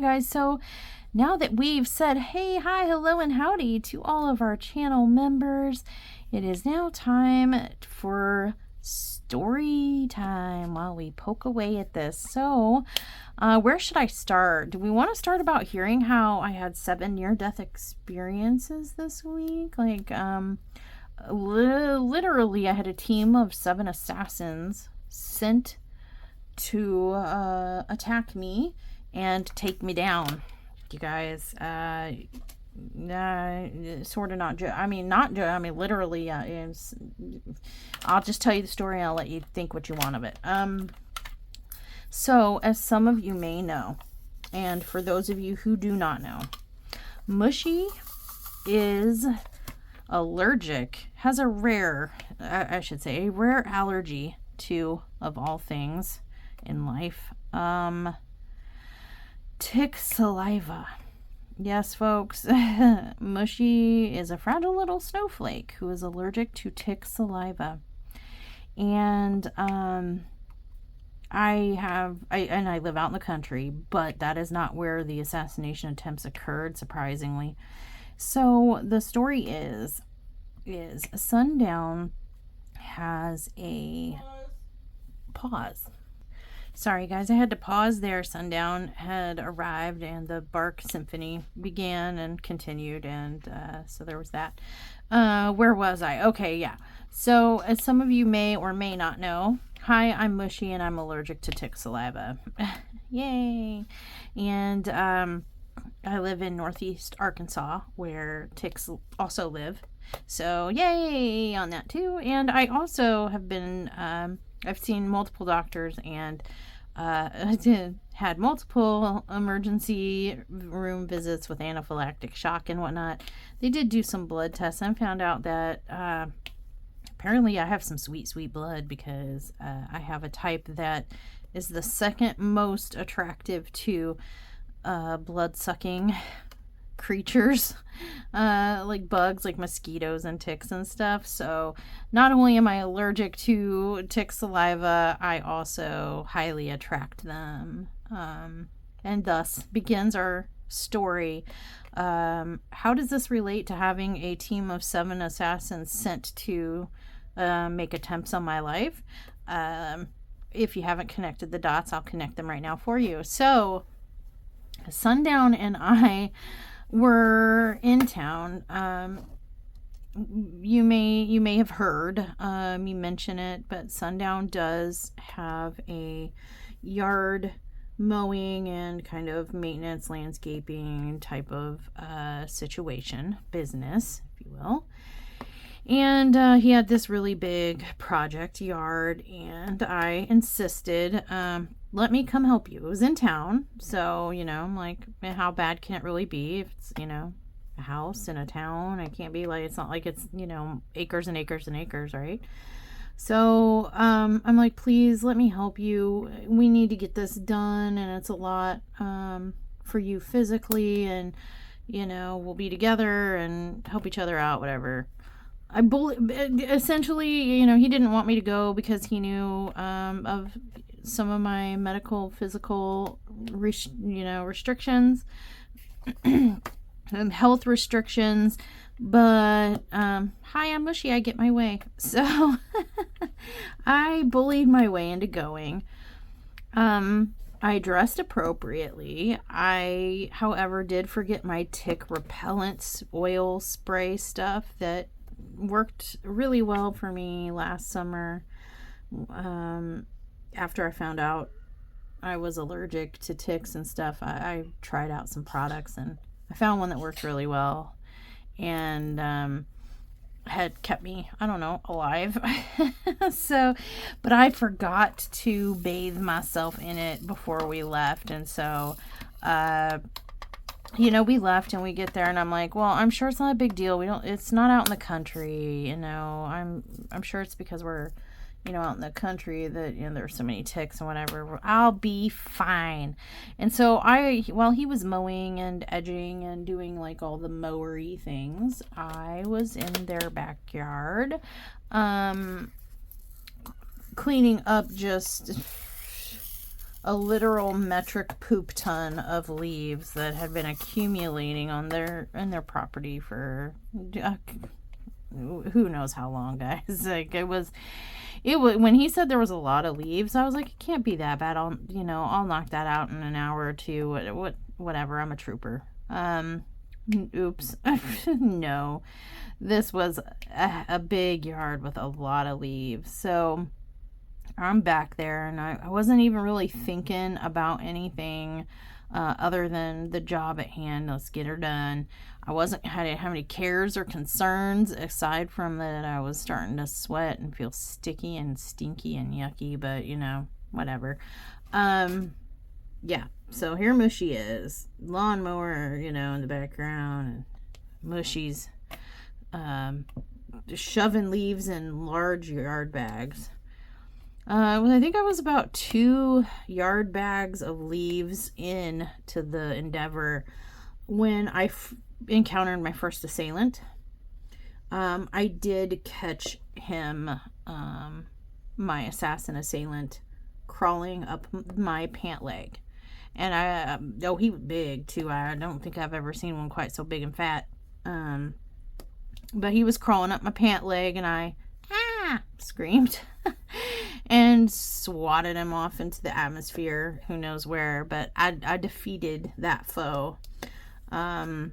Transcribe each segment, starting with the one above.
you guys. So now that we've said hey, hi, hello, and howdy to all of our channel members, it is now time for story time while we poke away at this. So where should I start? Do we want to start about hearing how I had 7 near-death experiences this week? Like, literally I had a team of 7 assassins sent to attack me and take me down. You guys, sort of not literally, I'll just tell you the story and I'll let you think what you want of it. So as some of you may know, and for those of you who do not know, Mushy is allergic, has a rare, I should say, a rare allergy to, of all things in life, tick saliva. Yes, folks, Mushy is a fragile little snowflake who is allergic to tick saliva. And I live out in the country, but that is not where the assassination attempts occurred, surprisingly. So the story is Sundown has a pause. Sorry guys, I had to pause there. Sundown had arrived and the Bark Symphony began and continued, and so there was that. Where was I? Okay, yeah. So as some of you may or may not know, hi, I'm Mushy and I'm allergic to tick saliva. Yay! And I live in Northeast Arkansas where ticks also live. So yay on that too. And I also have been, I've seen multiple doctors and had multiple emergency room visits with anaphylactic shock and whatnot. They did do some blood tests and found out that apparently I have some sweet blood, because I have a type that is the second most attractive to blood-sucking creatures, like bugs, like mosquitoes and ticks and stuff. So not only am I allergic to tick saliva, I also highly attract them. And thus begins our story. How does this relate to having a team of 7 assassins sent to make attempts on my life? If you haven't connected the dots, I'll connect them right now for you. So Sundown and I were in town. You may have heard me mention it, but Sundown does have a yard mowing and kind of maintenance, landscaping type of situation, business, if you will. And he had this really big project yard, and I insisted, let me come help you. It was in town, so, you know, I'm like, how bad can it really be if it's, you know, a house in a town? It can't be like, it's not like it's, you know, acres and acres and acres, right? So I'm like, please let me help you. We need to get this done, and it's a lot for you physically, and, you know, we'll be together and help each other out, whatever. Essentially, you know, he didn't want me to go because he knew of some of my medical, physical, restrictions, health restrictions. But hi, I'm Mushy. I get my way. So I bullied my way into going. I dressed appropriately. I, however, did forget my tick repellent oil spray stuff that worked really well for me last summer. After I found out I was allergic to ticks and stuff, I tried out some products and I found one that worked really well and had kept me, I don't know, alive. So, but I forgot to bathe myself in it before we left, and so you know, we left and we get there and I'm like, well, I'm sure it's not a big deal. It's not out in the country, you know. I'm sure it's because we're, you know, out in the country that, you know, there's so many ticks and whatever. I'll be fine. And so while he was mowing and edging and doing like all the mowery things, I was in their backyard, cleaning up just a literal metric poop ton of leaves that had been accumulating on their property for who knows how long, guys. Like it was when he said there was a lot of leaves, I was like, it can't be that bad. I'll knock that out in an hour or two. Whatever. I'm a trooper. Oops. No, this was a big yard with a lot of leaves. So I'm back there, and I wasn't even really thinking about anything other than the job at hand. Let's get her done. I didn't have any cares or concerns aside from that I was starting to sweat and feel sticky and stinky and yucky, but whatever. Yeah, so here Mushy is, lawnmower, in the background, and Mushy's shoving leaves in large yard bags. I think I was about 2 yard bags of leaves into the endeavor when I encountered my first assailant. I did catch him, my assassin assailant, crawling up my pant leg. And he was big too. I don't think I've ever seen one quite so big and fat. But he was crawling up my pant leg, and I screamed and swatted him off into the atmosphere, who knows where, but I defeated that foe. And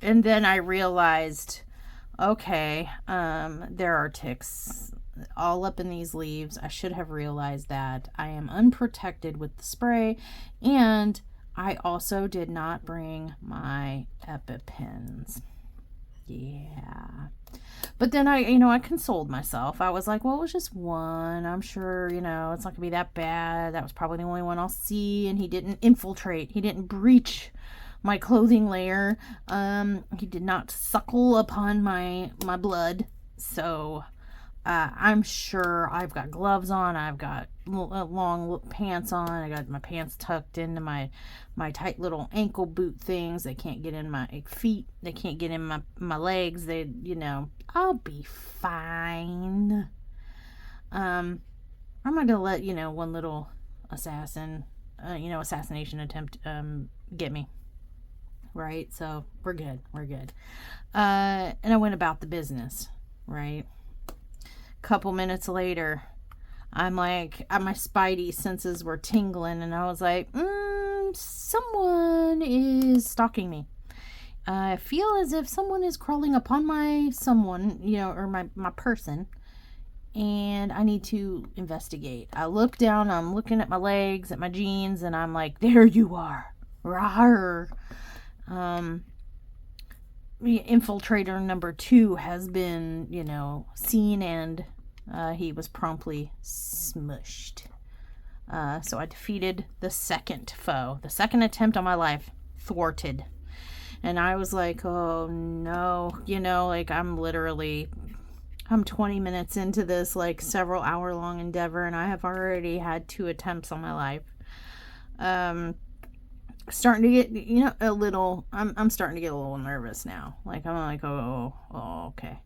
then I realized, okay, there are ticks all up in these leaves. I should have realized that. I am unprotected with the spray, and I also did not bring my EpiPens. Yeah. But then I consoled myself. I was like, well, it was just one. I'm sure, it's not going to be that bad. That was probably the only one I'll see. And he didn't infiltrate. He didn't breach my clothing layer. He did not suckle upon my blood. So I'm sure I've got gloves on. I've got long pants on. I got my pants tucked into my tight little ankle boot things. They can't get in my feet. They can't get in my legs. I'll be fine. I'm not going to let, one little assassination attempt get me. Right? So we're good. And I went about the business. Right? Couple minutes later, I'm like, my spidey senses were tingling, and I was like, someone is stalking me. I feel as if someone is crawling upon my or my person, and I need to investigate. I look down, I'm looking at my legs, at my jeans, and I'm like, there you are. Rawr. Infiltrator number 2 has been, seen, and he was promptly smushed. So I defeated the second foe. The second attempt on my life thwarted. And I was like, oh no, I'm 20 minutes into this, several hour long endeavor, and I have already had 2 attempts on my life. Starting to get, a little, I'm starting to get a little nervous now. I'm like, oh, okay.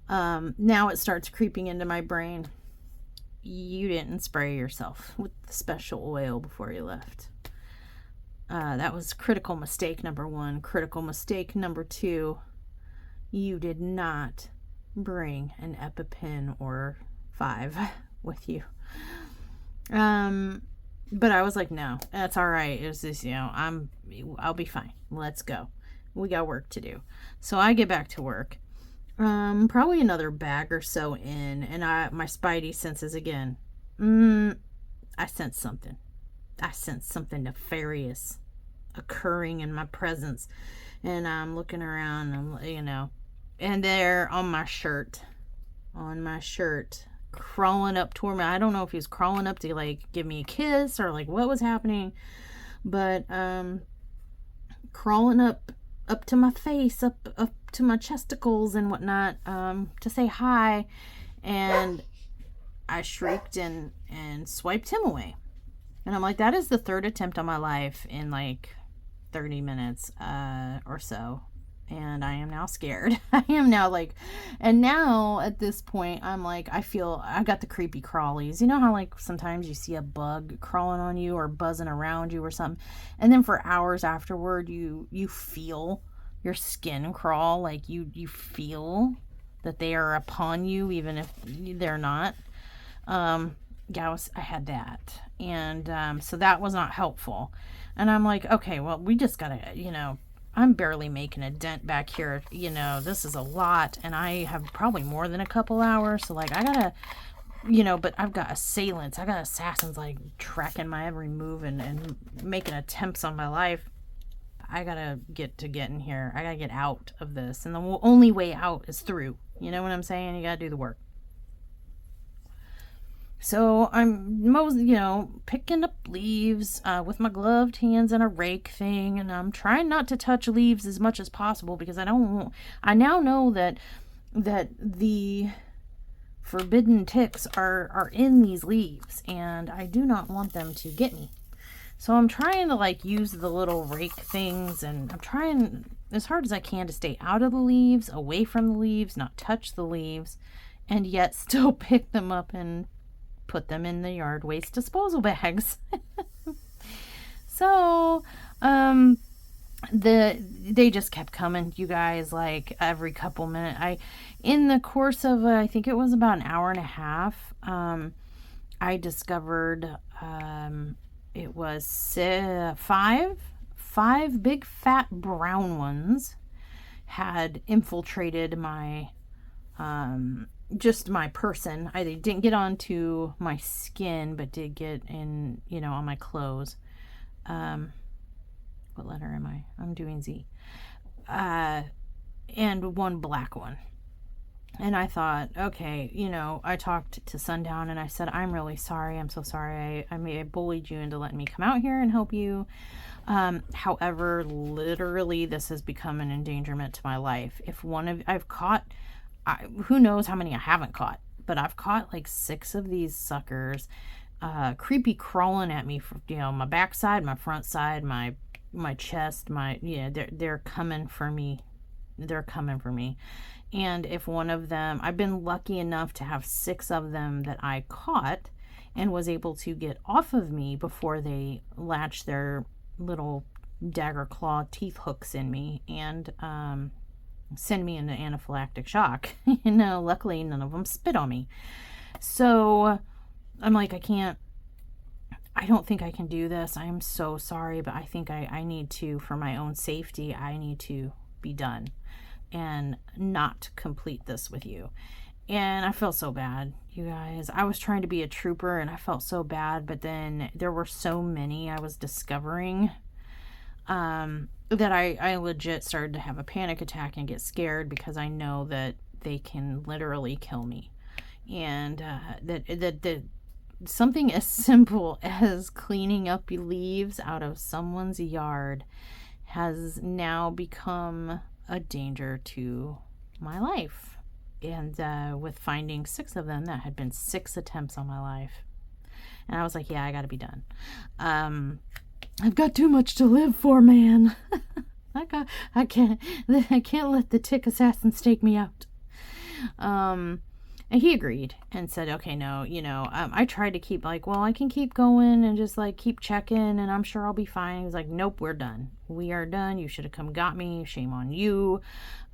Now it starts creeping into my brain. You didn't spray yourself with the special oil before you left. That was critical mistake number 1. Critical mistake number 2, you did not bring an EpiPen or 5 with you. But I was like, no, that's all right. It was just, I'll be fine. Let's go. We got work to do. So I get back to work. Probably another bag or so in, and my spidey senses again. I sense something. I sense something nefarious occurring in my presence, and I'm looking around. And there on my shirt, crawling up toward me. I don't know if he was crawling up to give me a kiss or what was happening, but crawling up to my face, up to my chesticles and whatnot, to say hi, and I shrieked and swiped him away. And I'm like, that is the 3rd attempt on my life in 30 minutes or so. and I am now scared. I am now like, and now at this point, I'm like, I got the creepy crawlies. You know how like sometimes you see a bug crawling on you or buzzing around you or something, and then for hours afterward, you feel your skin crawl, like you feel that they are upon you, even if they're not. Yeah, I had that, and so that was not helpful. And I'm like, okay, well, we just gotta, I'm barely making a dent back here. This is a lot, and I have probably more than a couple hours. So, like, I gotta, but I've got assailants. I got assassins, like, tracking my every move and making attempts on my life. I gotta get in here. I gotta get out of this. And the only way out is through. You know what I'm saying? You gotta do the work. So I'm picking up leaves with my gloved hands and a rake thing, and I'm trying not to touch leaves as much as possible because I now know that the forbidden ticks are in these leaves, and I do not want them to get me. So I'm trying to like use the little rake things, and I'm trying as hard as I can to stay out of the leaves, away from the leaves, not touch the leaves, and yet still pick them up and put them in the yard waste disposal bags. So they just kept coming, you guys, like every couple minutes. In the course of I think it was about an hour and a half, I discovered it was five big fat brown ones had infiltrated my just my person. They didn't get onto my skin, but did get in, on my clothes. What letter am I? I'm doing Z. And one black one. And I thought, okay, I talked to Sundown and I said, I'm really sorry. I'm so sorry. I bullied you into letting me come out here and help you. However, literally, this has become an endangerment to my life. I've caught, who knows how many I haven't caught, but I've caught like 6 of these suckers, creepy crawling at me from, my backside, my front side, my chest, they're coming for me. They're coming for me. And if one of them, I've been lucky enough to have 6 of them that I caught and was able to get off of me before they latched their little dagger claw teeth hooks in me and send me into anaphylactic shock. Luckily none of them spit on me. So I'm like, I don't think I can do this. I am so sorry, but I think I need to, for my own safety, I need to be done and not complete this with you. And I felt so bad, you guys. I was trying to be a trooper and I felt so bad, but then there were so many I was discovering that I legit started to have a panic attack and get scared because I know that they can literally kill me. And that something as simple as cleaning up leaves out of someone's yard has now become a danger to my life. And with finding 6 of them, that had been 6 attempts on my life. And I was like, yeah, I gotta be done. I've got too much to live for, man. I can't let the tick assassins take me out. And he agreed and said, okay, no, I tried to keep like, well, I can keep going and just like keep checking and I'm sure I'll be fine. He's like, nope, we're done. We are done. You should have come got me. Shame on you.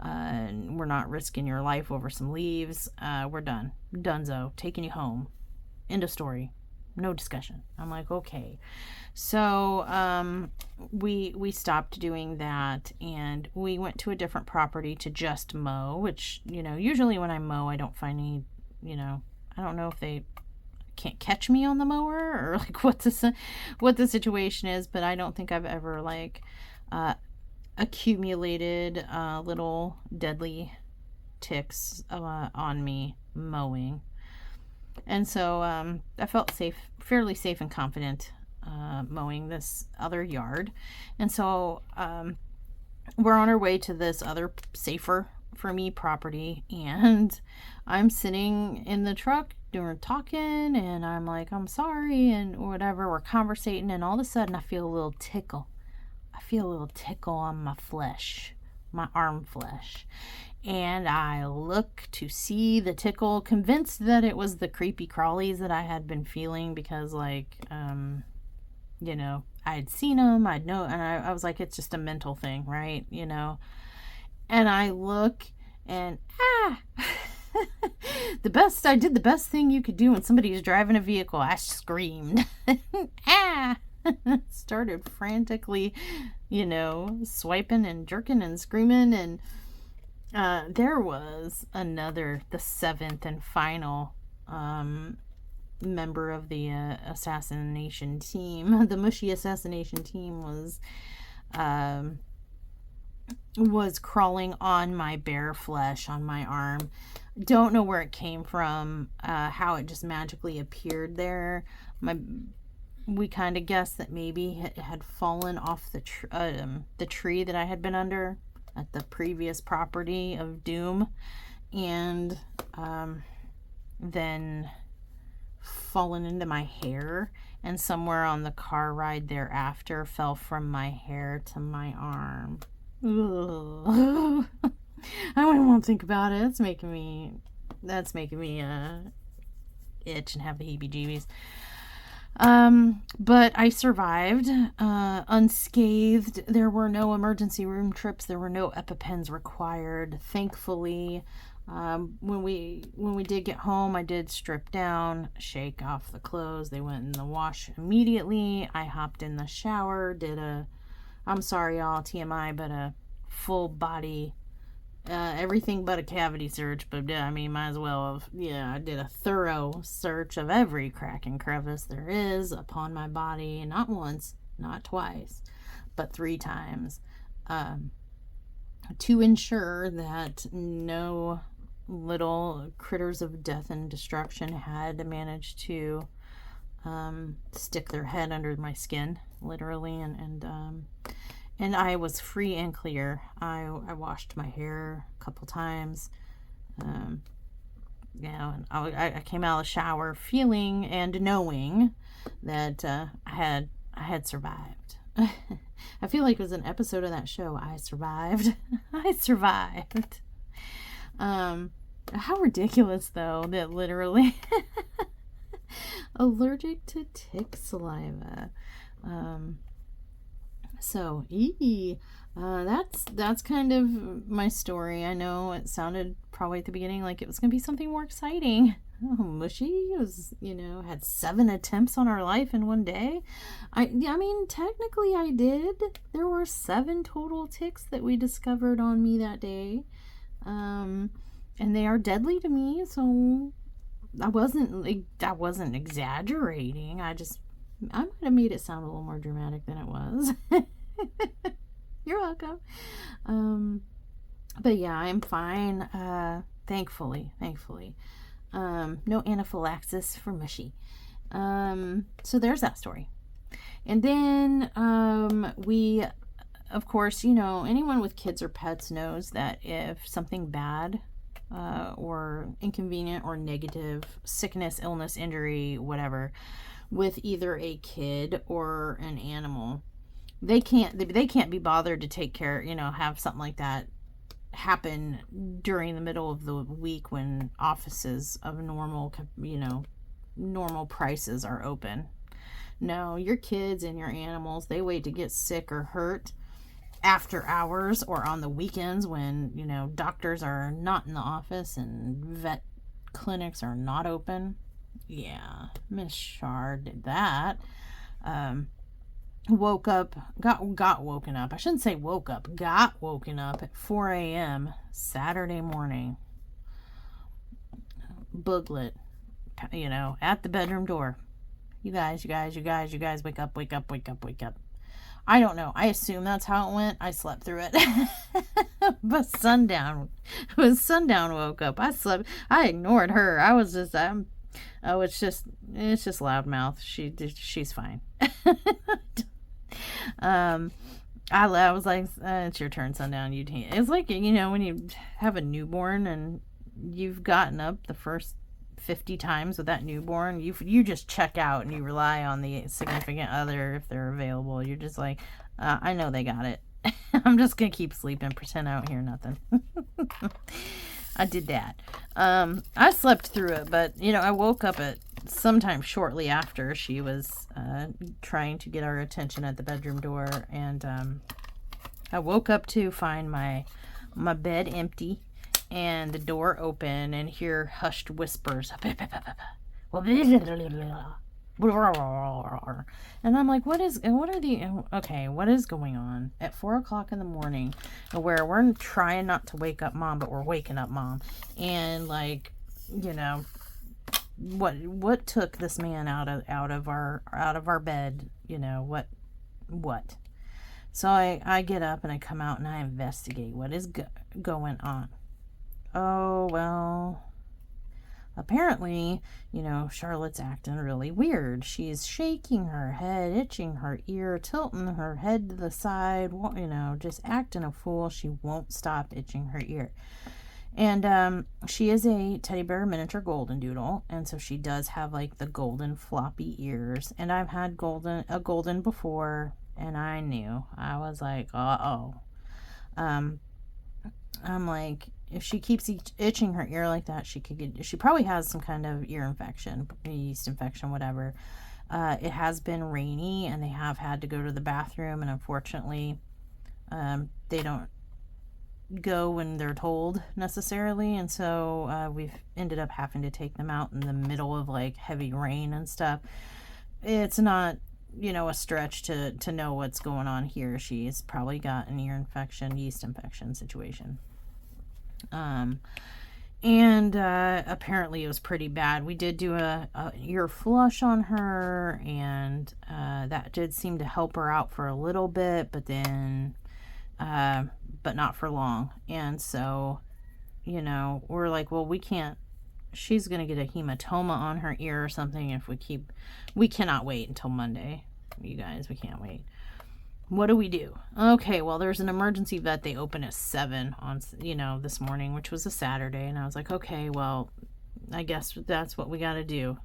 We're not risking your life over some leaves. We're done. Dunzo. Taking you home. End of story. No discussion. I'm like, okay. So we stopped doing that and we went to a different property to just mow, which, usually when I mow, I don't find any, I don't know if they can't catch me on the mower or like what the situation is, but I don't think I've ever like accumulated little deadly ticks on me mowing. And so I felt fairly safe and confident mowing this other yard. And so we're on our way to this other safer for me property. And I'm sitting in the truck talking and I'm like, I'm sorry and whatever. We're conversating and all of a sudden I feel a little tickle. I feel a little tickle on my flesh. my arm flesh. And I look to see the tickle, convinced that it was the creepy crawlies that I had been feeling because, like, you know, I had seen them, I'd know, and I was like, it's just a mental thing, right? You know, and I look and, I did the best thing you could do when somebody is driving a vehicle. I screamed, started frantically, you know, swiping and jerking and screaming. And there was the seventh and final member of the assassination team. The mushy assassination team was crawling on my bare flesh, on my arm. Don't know where it came from, how it just magically appeared there. We kind of guessed that maybe it had fallen off the tree that I had been under at the previous property of Doom, and then fallen into my hair, and somewhere on the car ride thereafter fell from my hair to my arm. Ugh. I won't think about it. That's making me itch and have the heebie-jeebies. But I survived unscathed. There were no emergency room trips. There were no EpiPens required, thankfully. When we did get home, I did strip down, shake off the clothes. They went in the wash immediately. I hopped in the shower, I'm sorry y'all, TMI, but a full body, everything but a cavity search. But I mean, might as well have, I did a thorough search of every crack and crevice there is upon my body. Not once, not twice, but 3 times, to ensure that no little critters of death and destruction had managed to stick their head under my skin, literally, and I was free and clear. I washed my hair a couple times, and I came out of the shower feeling and knowing that I had survived. I feel like it was an episode of that show, I Survived. I survived. How ridiculous, though, that literally allergic to tick saliva. So, that's kind of my story. I know it sounded probably at the beginning like it was going to be something more exciting. Oh, mushy was, had 7 attempts on her life in one day. I mean, technically I did. There were 7 total ticks that we discovered on me that day. And they are deadly to me, so I wasn't exaggerating. I might have made it sound a little more dramatic than it was. You're welcome. But yeah, I'm fine. Thankfully. No anaphylaxis for mushy. So there's that story. And then we, of course, anyone with kids or pets knows that if something bad or inconvenient or negative, sickness, illness, injury, whatever, with either a kid or an animal, they can't be bothered to take care, have something like that happen during the middle of the week when offices of normal prices are open. No, your kids and your animals, they wait to get sick or hurt after hours or on the weekends when, doctors are not in the office and vet clinics are not open. Yeah, Miss Shar did that. Got woken up. I shouldn't say woke up. Got woken up at 4 a.m. Saturday morning. Booglet, at the bedroom door. You guys, wake up. I don't know. I assume that's how it went. I slept through it. But sundown woke up. I slept. I ignored her. I was just, it's just loudmouth. She's fine. I was like, it's your turn, sundown. It's like, when you have a newborn and you've gotten up the first 50 times with that newborn, you just check out and you rely on the significant other if they're available. You're just like, I know they got it. I'm just gonna keep sleeping, pretend I don't hear nothing. I did that. I slept through it, but you know, I woke up at sometime shortly after she was trying to get our attention at the bedroom door, and I woke up to find my bed empty and the door open and hear hushed whispers. And I'm like, what is going on at 4 o'clock in the morning, where we're trying not to wake up mom, but we're waking up mom. And like, you know, what took this man out of our bed, you know, what? So I get up and I come out and I investigate what is going on. Oh, well, apparently, you know, Charlotte's acting really weird. She's shaking her head, itching her ear, tilting her head to the side, you know, just acting a fool. She won't stop itching her ear. And she is a teddy bear miniature golden doodle, and so she does have like the golden floppy ears. And I've had a golden before, and I knew. I was like, uh-oh. I'm like, if she keeps itching her ear like that, she probably has some kind of ear infection, yeast infection, whatever. It has been rainy, and they have had to go to the bathroom, and unfortunately, they don't go when they're told necessarily, and so we've ended up having to take them out in the middle of like heavy rain and stuff. It's not, you know, a stretch to know what's going on here. She's probably got an ear infection, yeast infection situation. And apparently it was pretty bad. We did do a ear flush on her, and that did seem to help her out for a little bit, but then but not for long. And so, you know, we're like, well, we can't, she's gonna get a hematoma on her ear or something if we cannot wait until Monday, you guys. We can't wait. What do we do? Okay, well, there's an emergency vet. They open at 7 on, you know, this morning, which was a Saturday. And I was like, okay, well, I guess that's what we got to do.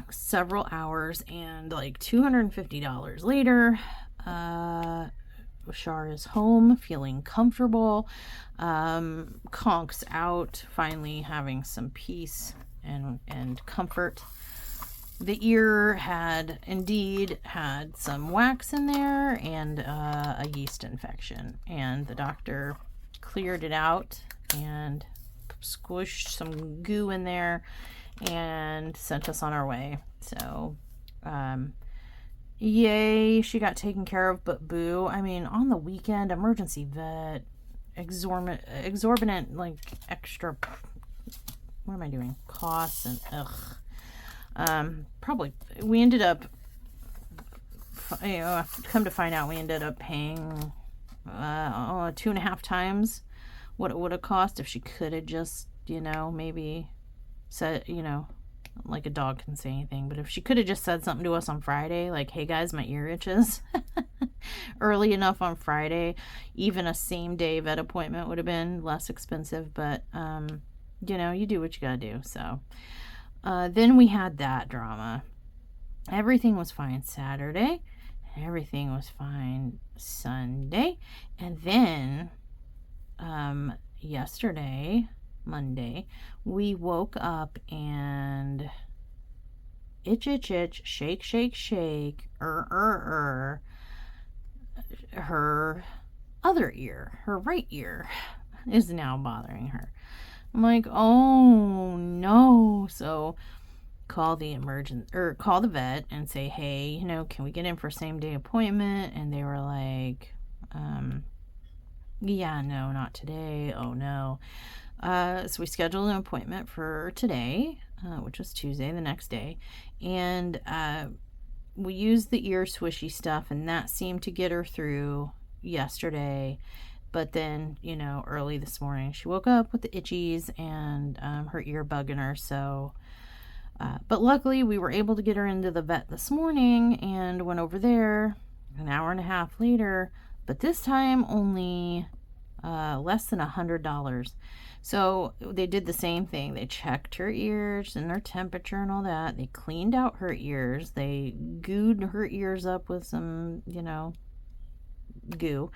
Several hours and like $250 later, Char is home, feeling comfortable. Conk's out, finally having some peace and comfort. The ear had indeed had some wax in there and a yeast infection, and the doctor cleared it out and squished some goo in there and sent us on our way. So yay, she got taken care of, but boo, I mean, on the weekend, emergency vet, exorbitant like extra, what am I doing, costs, and probably we ended up, you know, come to find out, we ended up paying 2.5 times what it would have cost if she could have just, you know, maybe said, you know, like a dog can say anything, but if she could have just said something to us on Friday, like, hey guys, my ear itches, early enough on Friday, even a same day vet appointment would have been less expensive. But you know, you do what you gotta do. So then we had that drama. Everything was fine Saturday. Everything was fine Sunday. And then yesterday, Monday, we woke up and itch, shake, her other ear, her right ear, is now bothering her. I'm like, oh no. So call the vet and say, hey, you know, can we get in for same day appointment? And they were like, yeah, no, not today. Oh no. So we scheduled an appointment for today, which was Tuesday, the next day. And we used the ear swishy stuff, and that seemed to get her through yesterday. But then, you know, early this morning, she woke up with the itchies and her ear bugging her. So, but luckily we were able to get her into the vet this morning and went over there an hour and a half later. But this time only less than $100. So they did the same thing. They checked her ears and her temperature and all that. They cleaned out her ears. They gooed her ears up with some, you know, goo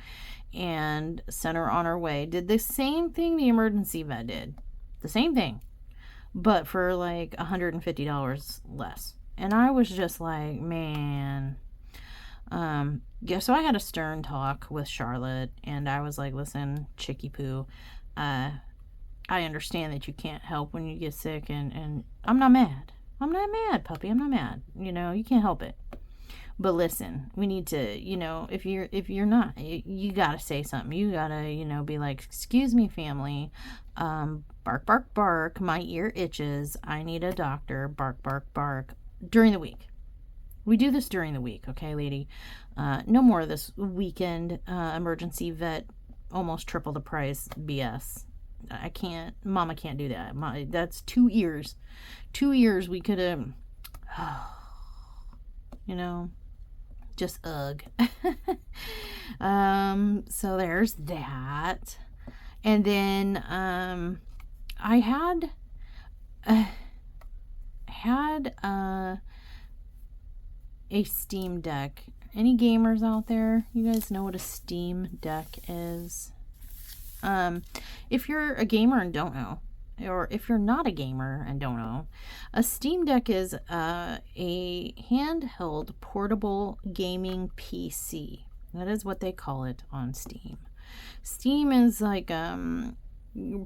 and sent her on her way. Did the same thing the emergency vet did. The same thing. But for like $150 less. And I was just like, man. Yeah, so I had a stern talk with Charlotte, and I was like, listen, Chicky Poo, I understand that you can't help when you get sick, and I'm not mad. I'm not mad, puppy. I'm not mad. You know, you can't help it. But listen, we need to, you know, if you're not, you gotta say something. You gotta, you know, be like, excuse me, family. Bark, bark, bark. My ear itches. I need a doctor. Bark, bark, bark. During the week. We do this during the week, okay, lady? No more of this weekend emergency vet, almost triple the price BS. I can't, Mama can't do that. That's 2 ears. 2 ears we could have, you know, just ugh. So there's that. And then I had a Steam Deck. Any gamers out there? You guys know what a Steam Deck is? If you're a gamer and don't know, or if you're not a gamer and don't know, a Steam Deck is a handheld portable gaming PC. That is what they call it on Steam. Steam is like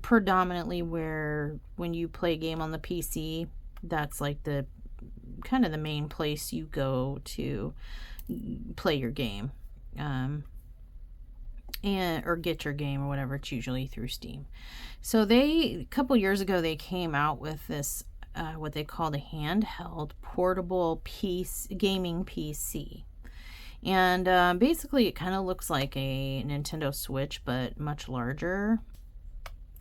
predominantly where when you play a game on the PC, that's like the kind of the main place you go to play your game, or get your game or whatever. It's usually through Steam. So a couple years ago, they came out with this what they call the handheld portable gaming PC. And basically it kind of looks like a Nintendo Switch, but much larger.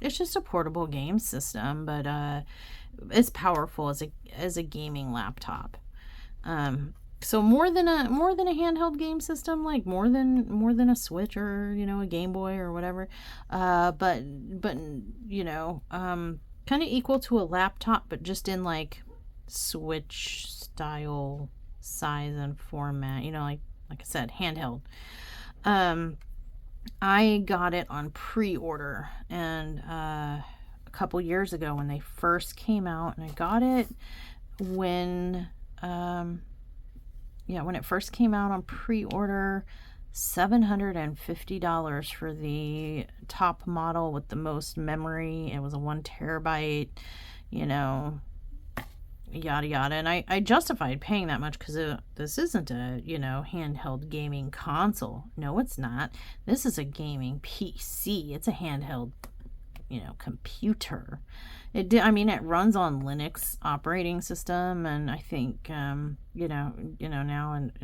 It's just a portable game system, but as powerful as a gaming laptop. So more than a handheld game system, like more than a Switch or, you know, a Game Boy or whatever. But you know, kind of equal to a laptop, but just in like Switch style size and format. You know, like I said, handheld. I got it on pre-order, and a couple years ago when they first came out, and I got it when it first came out on pre-order, $750 for the top model with the most memory. It was a 1 terabyte, you know, yada yada. And I justified paying that much because this isn't a, you know, handheld gaming console. No, it's not. This is a gaming PC. It's a handheld, you know, computer. It runs on Linux operating system, and I think now, and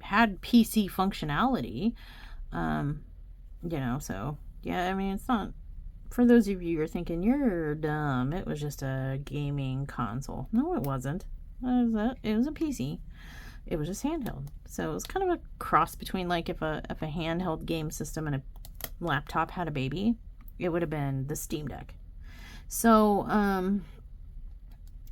had PC functionality, so yeah. I mean, it's not, for those of you who are thinking you're dumb, it was just a gaming console. No, it wasn't. It was a PC. It was just handheld. So it was kind of a cross between, like, if a handheld game system and a laptop had a baby, it would have been the Steam Deck. So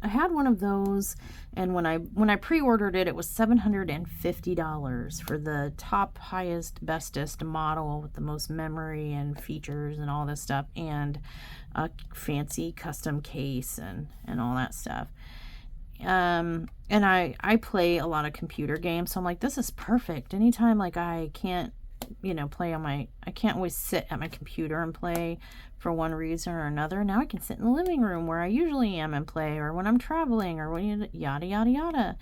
I had one of those, and when I pre-ordered it, it was $750 for the top, highest, bestest model with the most memory and features and all this stuff, and a fancy custom case and all that stuff. And I play a lot of computer games, so I'm like, this is perfect. Anytime, like, I can't, play on I can't always sit at my computer and play for one reason or another. Now I can sit in the living room where I usually am and play, or when I'm traveling, or when yada yada yada.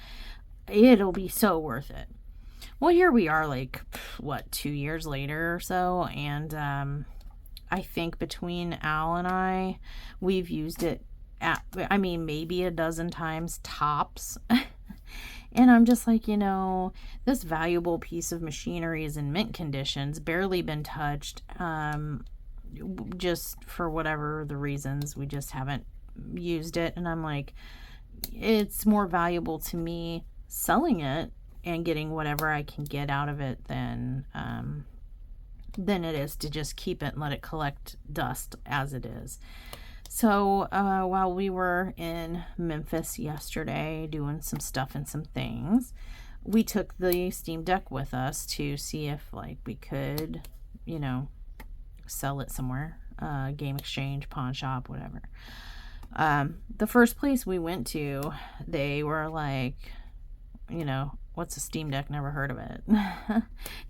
It'll be so worth it. Well, here we are, like, 2 years later or so, and I think between Al and I, we've used it maybe a dozen times tops. And I'm just like, this valuable piece of machinery is in mint conditions, barely been touched. Just for whatever the reasons, we just haven't used it. And I'm like, it's more valuable to me selling it and getting whatever I can get out of it than it is to just keep it and let it collect dust as it is. So while we were in Memphis yesterday doing some stuff and some things, we took the Steam Deck with us to see if like we could, you know, sell it somewhere, game exchange, pawn shop, whatever. The first place we went to, they were like, you know, what's a Steam Deck? Never heard of it.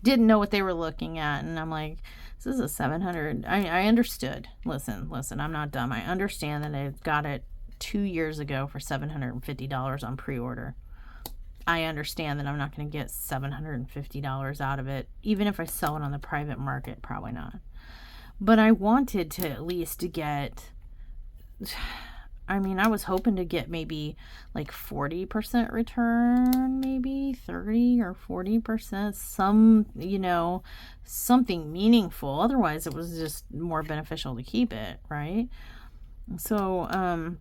Didn't know what they were looking at. And I'm like, this is a 700. I understood. Listen, I'm not dumb. I understand that I got it 2 years ago for $750 on pre-order. I understand that I'm not going to get $750 out of it. Even if I sell it on the private market, probably not. But I wanted to at least get, I mean, I was hoping to get maybe like 40% return, maybe 30 or 40%, some, you know, something meaningful. Otherwise, it was just more beneficial to keep it, right? So,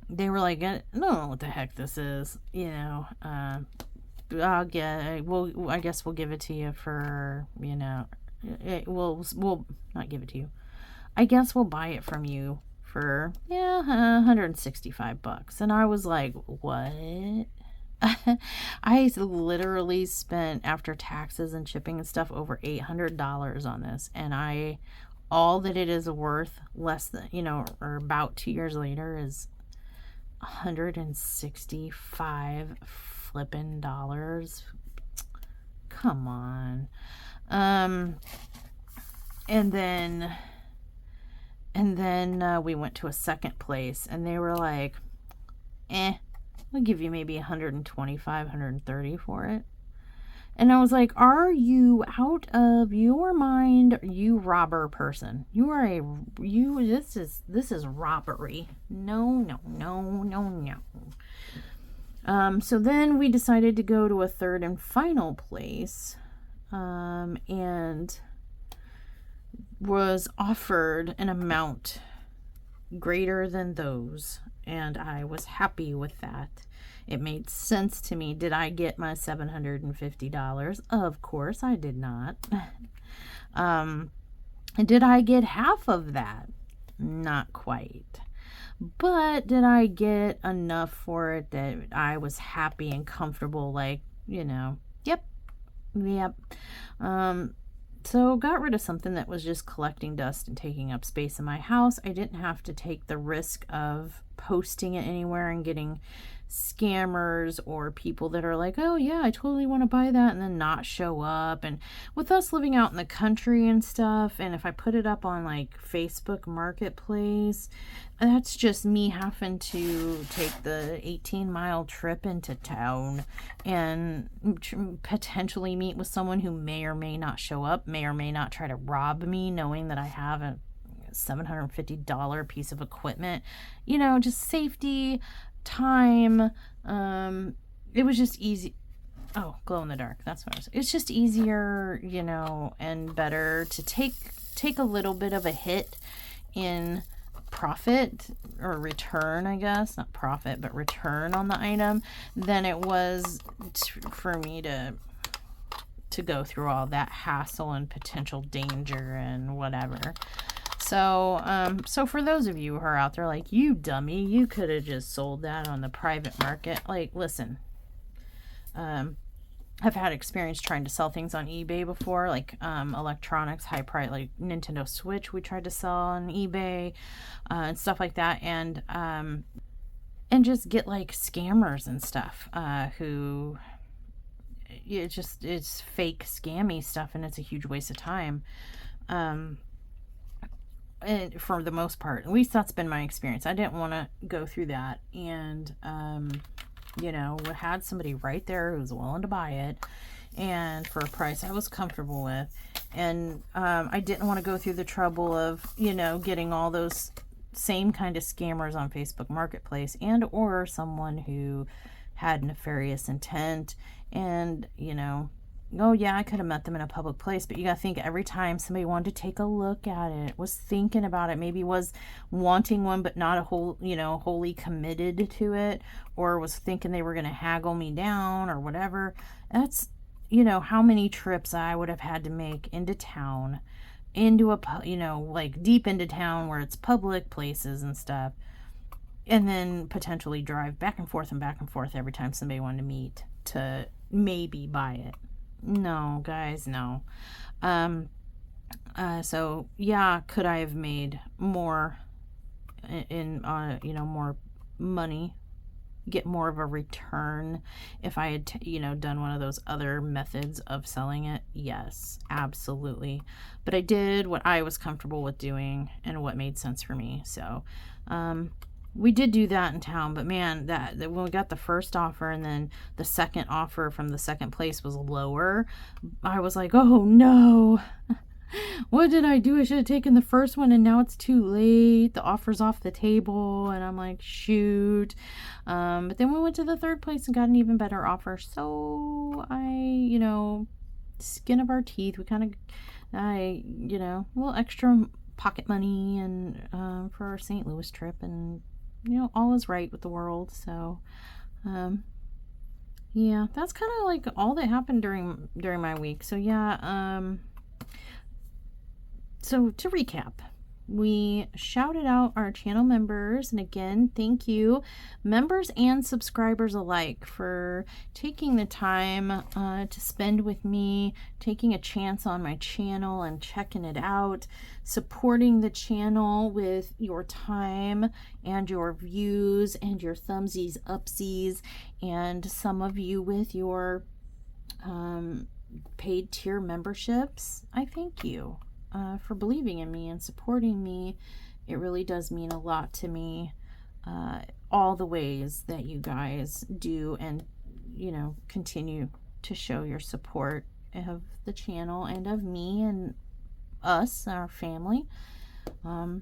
they were like, I don't know what the heck this is, you know, I guess we'll give it to you for, you know, we'll not give it to you. I guess we'll buy it from you for, yeah, $165. And I was like, what? I literally spent, after taxes and shipping and stuff, over $800 on this. And all that it is worth, less than, you know, or about 2 years later, is $165 flippin' dollars. Come on. And then we went to a second place, and they were like, we'll give you maybe $125, $130 for it. And I was like, are you out of your mind, you robber person? This is robbery. No. So then we decided to go to a third and final place, and was offered an amount greater than those, and I was happy with that. It made sense to me. Did I get my $750? Of course I did not. Did I get half of that? Not quite. But did I get enough for it that I was happy and comfortable, like, you know, yep. So got rid of something that was just collecting dust and taking up space in my house. I didn't have to take the risk of posting it anywhere and getting scammers or people that are like, oh yeah, I totally want to buy that, and then not show up. And with us living out in the country and stuff, and if I put it up on like Facebook Marketplace, that's just me having to take the 18-mile trip into town and potentially meet with someone who may or may not show up, may or may not try to rob me, knowing that I have a $750 piece of equipment. You know, just safety, time. It was just easy. Oh, glow in the dark. That's what I was. It's just easier, you know, and better to take a little bit of a hit in profit or return, I guess, not profit, but return on the item, than it was for me to go through all that hassle and potential danger and whatever. So, so for those of you who are out there like, you dummy, you could have just sold that on the private market. Like, listen, I've had experience trying to sell things on eBay before, like electronics, high price, like Nintendo Switch we tried to sell on eBay, and stuff like that, and just get like scammers and stuff, who it's fake scammy stuff, and it's a huge waste of time. And for the most part, at least that's been my experience. I didn't want to go through that, and you know, had somebody right there who was willing to buy it, and for a price I was comfortable with, and I didn't want to go through the trouble of, you know, getting all those same kind of scammers on Facebook Marketplace, and or someone who had nefarious intent, and, you know, oh yeah, I could have met them in a public place, but you gotta think, every time somebody wanted to take a look at it, was thinking about it, maybe was wanting one but not wholly committed to it, or was thinking they were gonna haggle me down or whatever. That's, you know, how many trips I would have had to make into town, into a, you know, like deep into town where it's public places and stuff, and then potentially drive back and forth every time somebody wanted to meet to maybe buy it. No, guys, no. So yeah, could I have made more in more money, get more of a return if I had done one of those other methods of selling it? Yes, absolutely. But I did what I was comfortable with doing and what made sense for me. So we did do that in town, but man, that when we got the first offer and then the second offer from the second place was lower, I was like, oh no. What did I do? I should have taken the first one, and now it's too late. The offer's off the table, and I'm like, shoot. But then we went to the third place and got an even better offer. So skin of our teeth. We kind of, a little extra pocket money and for our St. Louis trip, and all is right with the world. So, yeah, that's kind of like all that happened during my week. So yeah, So to recap, we shouted out our channel members, and again, thank you, members and subscribers alike, for taking the time to spend with me, taking a chance on my channel and checking it out, supporting the channel with your time and your views and your thumbsies, upsies, and some of you with your paid tier memberships. I thank you. For believing in me and supporting me. It really does mean a lot to me, all the ways that you guys do and continue to show your support of the channel and of me and us, our family. So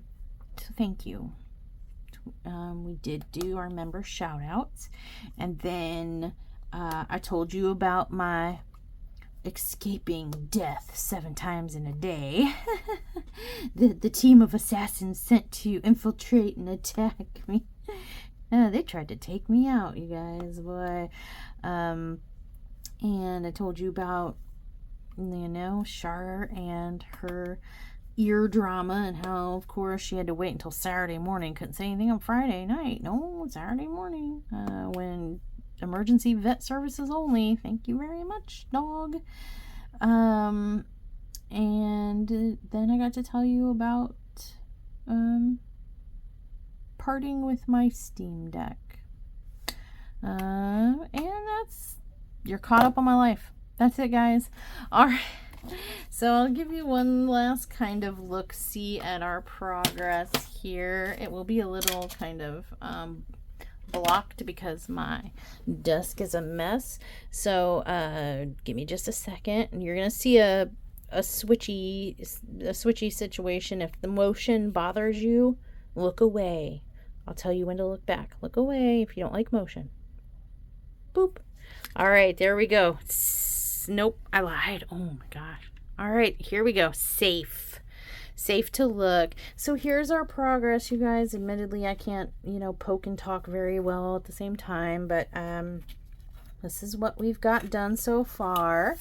thank you. We did do our member shout outs, and then I told you about my escaping death 7 times in a day. the team of assassins sent to infiltrate and attack me. They tried to take me out, you guys, boy. And I told you about Char and her ear drama, and how of course she had to wait until Saturday morning, couldn't say anything on Friday night. No, Saturday morning, when emergency vet services only. Thank you very much, dog. And then I got to tell you about parting with my Steam Deck. And you're caught up on my life. That's it, guys. All right. So I'll give you one last kind of look-see at our progress here. It will be a little kind of blocked because my desk is a mess. So give me just a second, and you're gonna see a switchy situation. If the motion bothers you, look away. I'll tell you when to look back. Look away if you don't like motion. Boop. All right, there we go. Nope, I lied. Oh my gosh. All right, here we go. Safe to look. So here's our progress, you guys. Admittedly, I can't poke and talk very well at the same time, but this is what we've got done so far.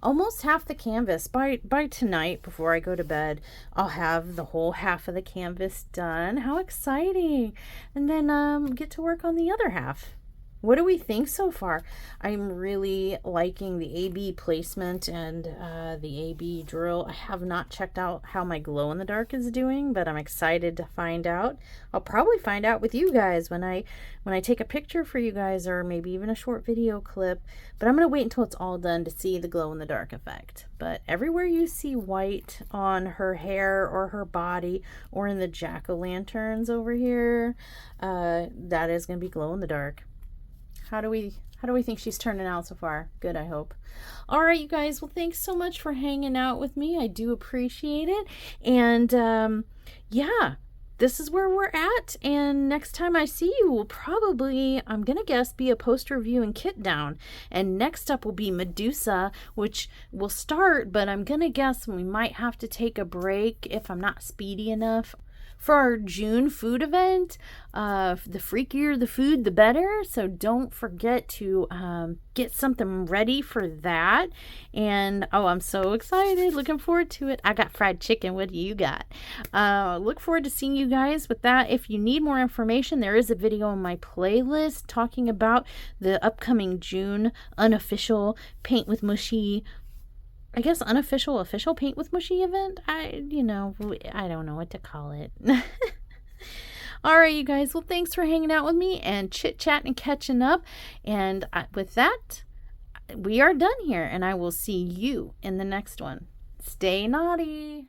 Almost half the canvas. By tonight, before I go to bed, I'll have the whole half of the canvas done. How exciting. And then get to work on the other half. What do we think so far? I'm really liking the AB placement and the AB drill. I have not checked out how my glow in the dark is doing, but I'm excited to find out. I'll probably find out with you guys when I take a picture for you guys, or maybe even a short video clip. But I'm going to wait until it's all done to see the glow in the dark effect. But everywhere you see white on her hair or her body or in the jack-o'-lanterns over here, that is going to be glow in the dark. How do we think she's turning out so far? Good, I hope. All right, you guys. Well, thanks so much for hanging out with me. I do appreciate it. And yeah, this is where we're at. And next time I see you will probably, I'm going to guess, be a post review and kit down. And next up will be Medusa, which will start, but I'm going to guess we might have to take a break if I'm not speedy enough for our June food event. The freakier the food, the better. So don't forget to get something ready for that. And oh, I'm so excited. Looking forward to it. I got fried chicken. What do you got? Look forward to seeing you guys with that. If you need more information, there is a video on my playlist talking about the upcoming June unofficial Paint with Mushy, I guess official Paint with Mushy event. I don't know what to call it. All right, you guys. Well, thanks for hanging out with me and chit-chatting and catching up. And with that, we are done here, and I will see you in the next one. Stay naughty.